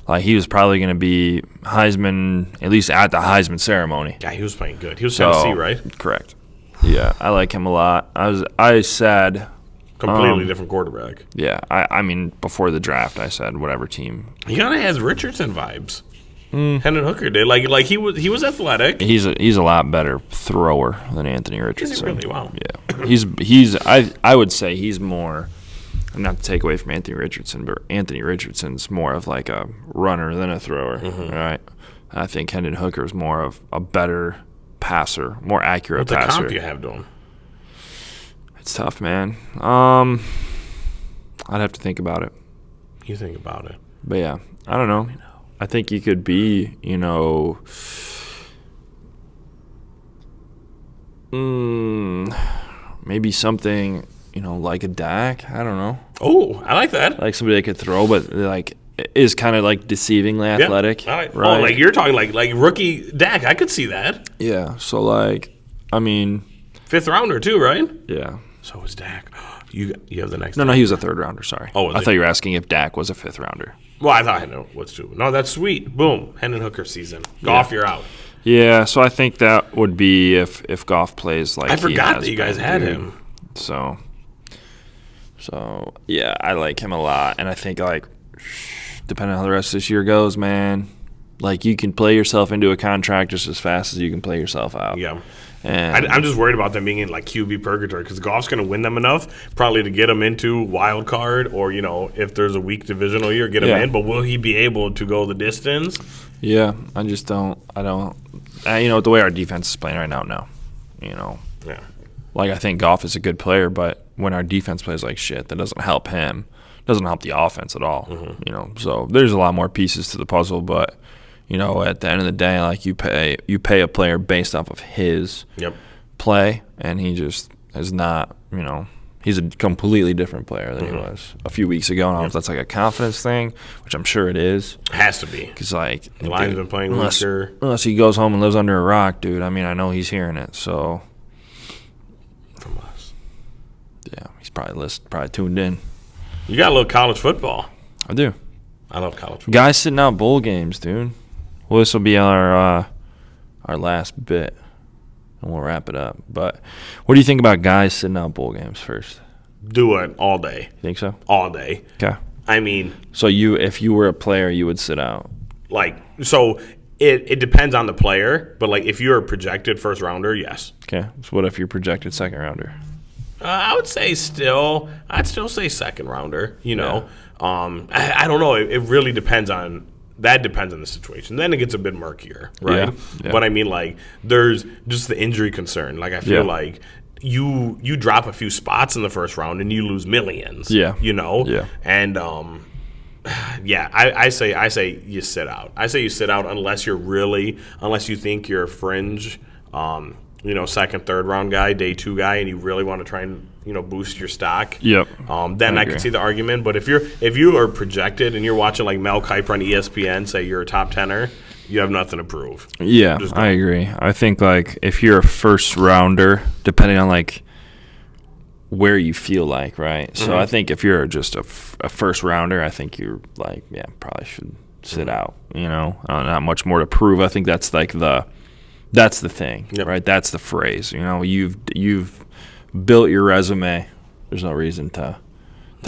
Like he was probably going to be Heisman, at least at the Heisman ceremony. Yeah, he was playing good. He was Tennessee, right? Correct. Yeah, I like him a lot. I said. Completely different quarterback. Yeah, I mean, before the draft, I said whatever team. He kind of has Richardson vibes. Hendon Hooker did. Like he was athletic. He's a lot better thrower than Anthony Richardson. Is he really? Wow. Yeah, I would say he's more. Not to take away from Anthony Richardson, but Anthony Richardson's more of like a runner than a thrower. Right. I think Hendon Hooker is more of a better passer, more accurate passer. What comp you have to him? It's tough, man. I'd have to think about it. You think about it. But yeah, I don't know. I think you could be, maybe something, like a Dak. I don't know. Oh, I like that. Like somebody that could throw, but like is kind of like deceivingly athletic. Right. Right? Oh, like you're talking like rookie Dak. I could see that. Yeah. So like, I mean, 5th rounder too, right? Yeah. So was Dak. You have the next. No, he was a 3rd rounder. Sorry. Oh, I thought you were asking if Dak was a 5th rounder. Well, I thought I know what's too. No, that's sweet. Boom, Hendon Hooker season. Goff, you're out. Yeah, so I think that would be if Goff plays like. I forgot that you guys had him. So yeah, I like him a lot, and I think like depending on how the rest of this year goes, man, Like, you can play yourself into a contract just as fast as you can play yourself out. Yeah. And I'm just worried about them being in, like, QB purgatory because golf's going to win them enough probably to get them into wild card or, if there's a weak divisional year, get him in. But will he be able to go the distance? Yeah, I just don't. I don't. The way our defense is playing right now, no. Yeah. Like, I think Goff is a good player, but when our defense plays like shit, that doesn't help him. Doesn't help the offense at all. Mm-hmm. So there's a lot more pieces to the puzzle, but at the end of the day, like, you pay a player based off of his play, and he just is not. He's a completely different player than he was a few weeks ago. And I don't know if that's like a confidence thing, which I'm sure it is. It has to be. Because, like, the Lions been playing weaker. Unless he goes home and lives under a rock, dude. I mean, I know he's hearing it, so. From us. Yeah, he's probably tuned in. You got a little college football. I do. I love college football. Guys sitting out bowl games, dude. Well, this will be our last bit, and we'll wrap it up. But what do you think about guys sitting out bowl games first? Do it all day. You think so? All day. Okay. I mean. So if you were a player, you would sit out? So it depends on the player, but, like, if you're a projected first rounder, yes. Okay. So what if you're projected second rounder? I'd still say second rounder, I don't know. It really depends on the situation. Then it gets a bit murkier, right? Yeah. But I mean, like, there's just the injury concern. Like, I feel like you drop a few spots in the first round and you lose millions. Yeah. Yeah. And I say you sit out. I say you sit out unless you think you're a fringe second, third round guy, day 2 guy, and you really want to try and boost your stock. Yep. Then I could see the argument. But if you are projected and you're watching, like, Mel Kiper on ESPN say you're a top tenner, you have nothing to prove. Yeah, I agree. I think, like, if you're a first rounder, depending on, like, where you feel like, right? Mm-hmm. So I think if you're just a first rounder, I think you're like, probably should sit out. Not much more to prove. I think that's like that's the thing, right? That's the phrase. You've built your resume. There's no reason to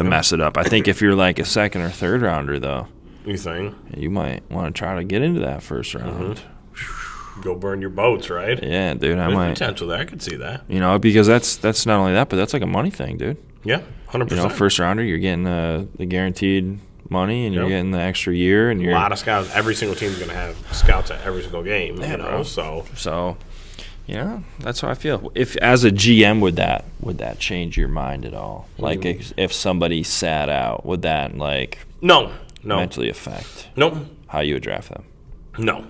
mess it up. I think if you're like a second or third rounder, though, you think you might want to try to get into that first round. Mm-hmm. Go burn your boats, right? Yeah, dude. There's potential there. I could see that. Because that's not only that, but that's like a money thing, dude. Yeah, 100%. First rounder, you're getting the guaranteed money, and you're getting the extra year, and a lot of scouts. Every single team's going to have scouts at every single game. Bro. So that's how I feel. If as a GM, would that change your mind at all? Like, if somebody sat out, would that no mentally affect how you would draft them? No,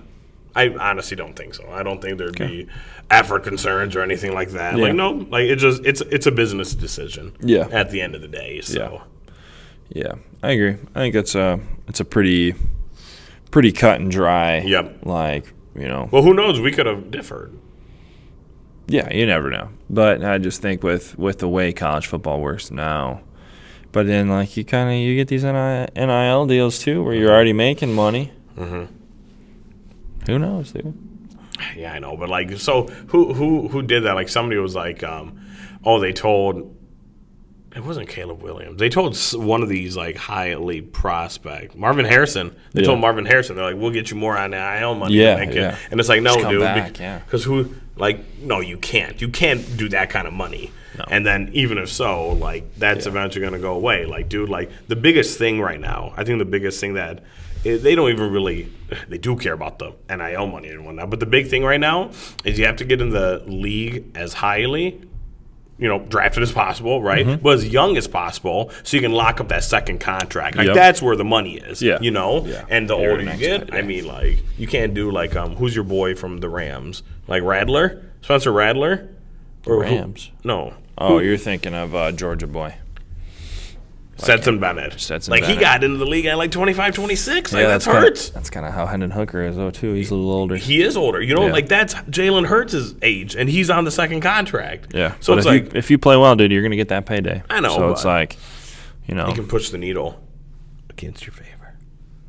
I honestly don't think so. I don't think there'd be effort concerns or anything like that. Yeah. It's a business decision. Yeah. At the end of the day, so. Yeah, I agree. I think it's a pretty cut and dry. Yep. Well, who knows? We could have differed. Yeah, you never know. But I just think with the way college football works now, but then you get these NIL deals too, where you're already making money. Mm-hmm. Who knows, dude? Yeah, I know. But so who did that? Like, somebody was like, they told. It wasn't Caleb Williams. They told one of these, like, highly prospect, Marvin Harrison. They told Marvin Harrison, they're like, we'll get you more on NIL money. Yeah. And it's like, no, dude. Because no, you can't. You can't do that kind of money. No. And then even if so, that's eventually going to go away. The biggest thing right now, I think the biggest thing that they don't even really – they do care about the NIL money and whatnot. But the big thing right now is you have to get in the league as highly – drafted as possible, right? Mm-hmm. But as young as possible, so you can lock up that second contract. That's where the money is, Yeah. And the older you get, I mean, you can't do who's your boy from the Rams? Radler? Spencer Radler? Or Rams? No. Oh, you're thinking of Georgia boy. Stetson Bennett. He got into the league at 25, 26. That hurts. That's kind of how Hendon Hooker is, though, too. He's a little older. He is older. That's Jalen Hurts' age, and he's on the second contract. Yeah. So but it's if you play well, dude, you're going to get that payday. I know. So it's you can push the needle against your favor.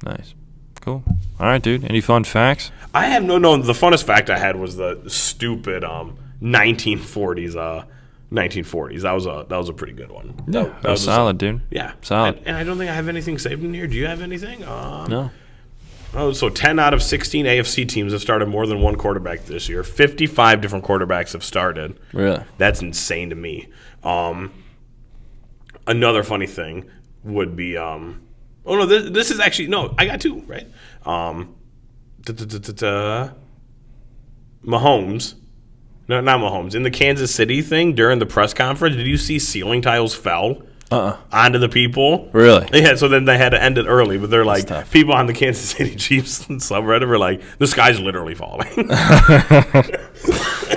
Nice. Cool. All right, dude. Any fun facts? I have no. The funnest fact I had was the stupid 1940s. 1940s. That was a pretty good one. Yeah, that was solid, dude. Yeah, solid. And I don't think I have anything saved in here. Do you have anything? No. Oh, so 10 out of 16 AFC teams have started more than one quarterback this year. 55 different quarterbacks have started. Really? That's insane to me. Another funny thing would be, this is actually, no, I got two, right? Mahomes. No, not Mahomes. In the Kansas City thing during the press conference, did you see ceiling tiles fell onto the people? Really? Yeah, so then they had to end it early. But they're like, people on the Kansas City Chiefs subreddit were like, the sky's literally falling.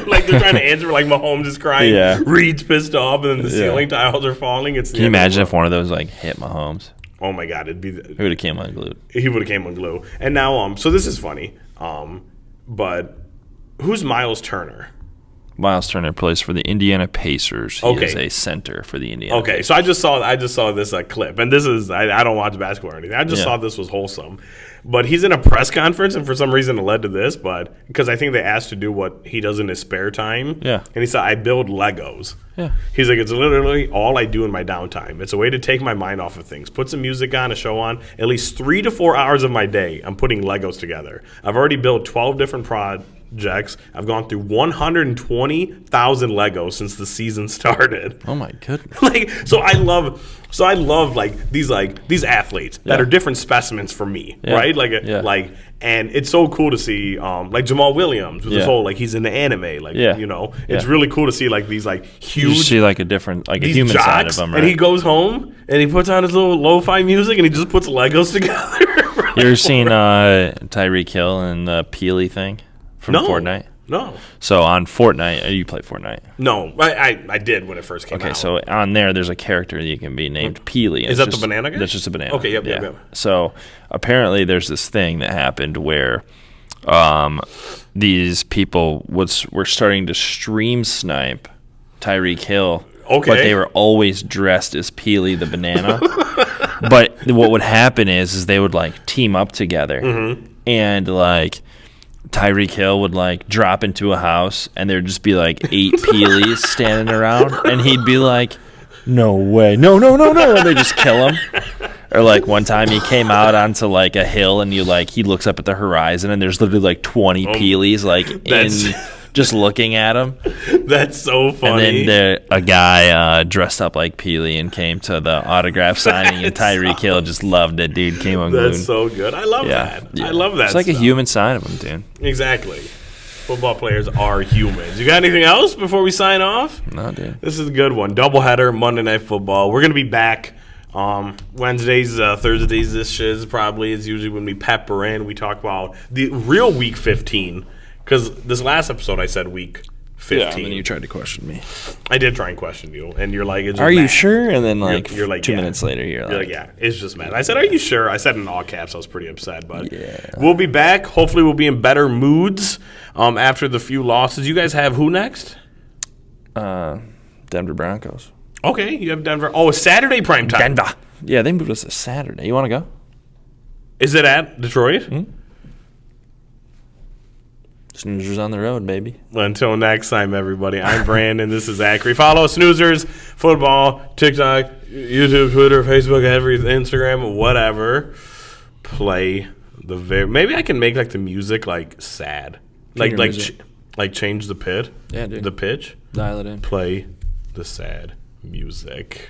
Like, they're trying to answer, like, Mahomes is crying, Reed's pissed off, and then the ceiling tiles are falling. Can you imagine if one of those, like, hit Mahomes? Oh, my God. He would have came unglued. He would have came unglued. And now, so this is funny, but who's Miles Turner? Miles Turner plays for the Indiana Pacers. He is a center for the Indiana Pacers. So I just saw this clip, and this is I don't watch basketball or anything. I just saw this was wholesome, but he's in a press conference, and for some reason it led to this. But because I think they asked to do what he does in his spare time, and he said, "I build Legos." Yeah, he's like, it's literally all I do in my downtime. It's a way to take my mind off of things. Put some music on, a show on. At least 3 to 4 hours of my day, I'm putting Legos together. I've already built 12 different projects. I've gone through 120,000 Legos since the season started. Oh my goodness! So I love these athletes that are different specimens for me, right? And it's so cool to see like Jamal Williams with this whole he's in the anime, it's really cool to see these huge. You see a different a human side of him, right? And he goes home and he puts on his little lo-fi music and he just puts Legos together. You ever seen Tyreek Hill and the Peely thing from Fortnite? No. So on Fortnite, you play Fortnite? No, I did when it first came out. Okay, so on there, there's a character that you can be named Peely. Is that the banana guy? That's just a banana. Okay, yep. So apparently there's this thing that happened where these people were starting to stream snipe Tyreek Hill. Okay. But they were always dressed as Peely the banana. But what would happen is they would team up together and Tyreek Hill would drop into a house and there'd just be 8 Peelys standing around and he'd be like, no way, no, and they just kill him. Or one time he came out onto a hill and he looks up at the horizon and there's literally 20 Peelys just looking at him. That's so funny. And then a guy dressed up like Peely and came to the autograph signing, and Tyreek Hill just loved it, dude. Came unglued. That's so good. I love that. Yeah. I love that. It's like a human side of him, dude. Exactly. Football players are humans. You got anything else before we sign off? No, dude. This is a good one. Doubleheader, Monday Night Football. We're going to be back Wednesdays, Thursdays. This shiz probably is usually when we pepper in. We talk about the real Week 15. Because this last episode I said Week 15. Yeah, and then you tried to question me. I did try and question you, and you're like, it's just are math. You sure? And then you're like 2 minutes later, you're like, yeah, it's just mad. I said, are you sure? I said in all caps. I was pretty upset, but we'll be back. Hopefully we'll be in better moods after the few losses. You guys have who next? Denver Broncos. Okay, you have Denver. Oh, it's Saturday prime time. Denver. Yeah, they moved us to Saturday. You want to go? Is it at Detroit? Snoozers on the road, baby. Until next time, everybody. I'm Brandon. This is Zachary. Follow Snoozers Football, TikTok, YouTube, Twitter, Facebook, Instagram, whatever. Play the maybe I can make the music sad, change the pitch. Yeah, dude. The pitch. Dial it in. Play the sad music.